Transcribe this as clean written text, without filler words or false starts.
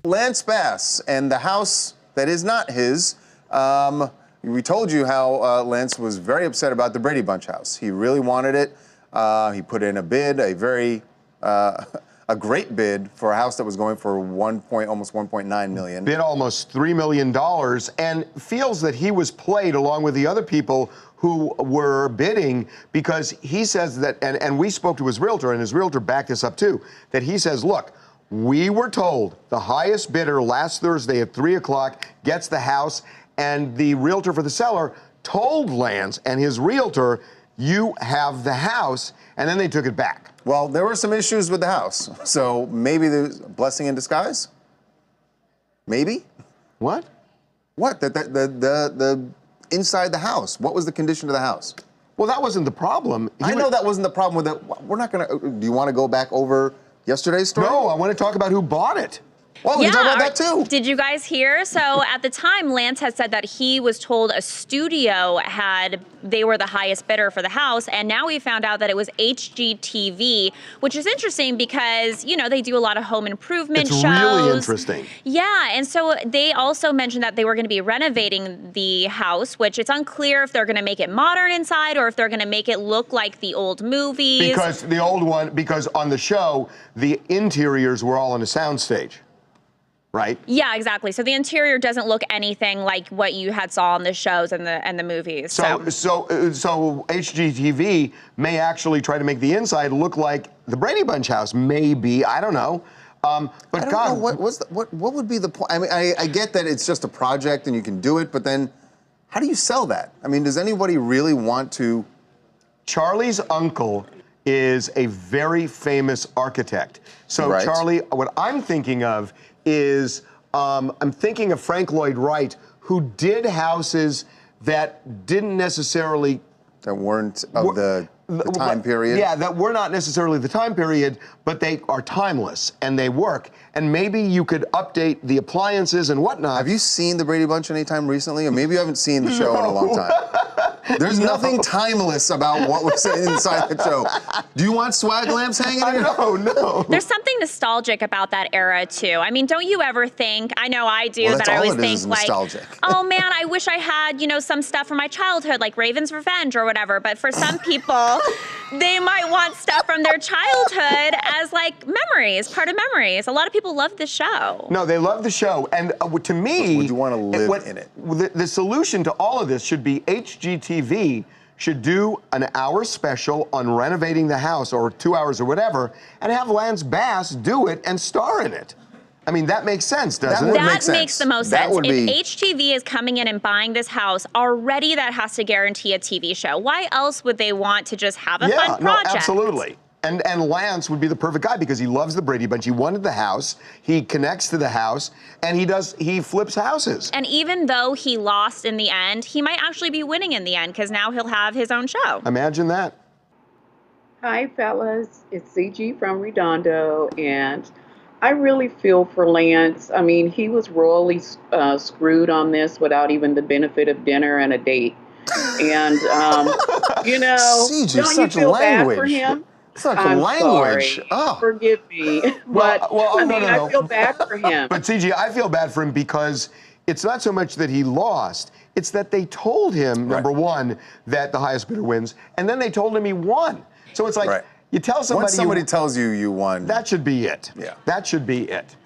Lance Bass and the house that is not his. We told you how Lance was very upset about the Brady Bunch house. He really wanted it. He put in a bid, a great bid for a house that was going for almost 1.9 million. Bid almost $3 million and feels that he was played along with the other people who were bidding, because he says that, and we spoke to his realtor, and his realtor backed this up too, that he says, look, we were told the highest bidder last Thursday at 3 o'clock gets the house, and the realtor for the seller told Lance and his realtor, you have the house, and then they took it back. Well, there were some issues with the house, so maybe there's a blessing in disguise? Maybe? What? What? The inside the house. What was the condition of the house? Well, that wasn't the problem. I know that wasn't the problem with it. We're not gonna, do you want to go back over yesterday's story? No, I want to talk about who bought it. Well, we can talk about that too. Did you guys hear? So at the time, Lance had said that he was told a studio they were the highest bidder for the house, and now we found out that it was HGTV, which is interesting because, you know, they do a lot of home improvement shows. It's really interesting. Yeah, and so they also mentioned that they were going to be renovating the house, which it's unclear if they're going to make it modern inside or if they're going to make it look like the old movies. Because on the show, the interiors were all on a soundstage. Right? Yeah, exactly. So the interior doesn't look anything like what you had saw on the shows and the movies. So HGTV may actually try to make the inside look like the Brady Bunch house. Maybe, I don't know. But I don't know, what would be the point? I mean, I get that it's just a project and you can do it, but then how do you sell that? I mean, does anybody really want to? Charlie's uncle is a very famous architect. So right. Charlie, what I'm thinking of is, I'm thinking of Frank Lloyd Wright, who did houses that didn't necessarily... That weren't of the time period? Yeah, that were not necessarily the time period, but they are timeless and they work. And maybe you could update the appliances and whatnot. Have you seen the Brady Bunch anytime recently? Or maybe you haven't seen the show in a long time. There's nothing timeless about what was inside the show. Do you want swag lamps hanging in here? No. There's something nostalgic about that era too. I mean, don't you ever think, I know I do, that I always think like, oh man, I wish I had, you know, some stuff from my childhood, like Raven's Revenge or whatever. But for some people, they might want stuff from their childhood as like memories, part of memories. A lot of people love this show. No, they love the show. And to me, would you want to live in it? The solution to all of this should be HGTV should do an hour special on renovating the house, or 2 hours or whatever, and have Lance Bass do it and star in it. I mean, that makes sense, doesn't it? That makes the most sense. If HGTV is coming in and buying this house, already that has to guarantee a TV show. Why else would they want to just have a fun project? No, absolutely. And Lance would be the perfect guy because he loves the Brady Bunch. He wanted the house. He connects to the house, and he flips houses. And even though he lost in the end, he might actually be winning in the end because now he'll have his own show. Imagine that. Hi, fellas. It's CG from Redondo, and I really feel for Lance. I mean, he was royally screwed on this without even the benefit of dinner and a date. And, you know, CG, don't you feel bad for him? Such a language. Sorry. Oh. Forgive me. But I feel bad for him. But CG, I feel bad for him because it's not so much that he lost, it's that they told him, number one, that the highest bidder wins, and then they told him he won. So it's like, you tell somebody... Once somebody tells you you won... That should be it. Yeah. That should be it.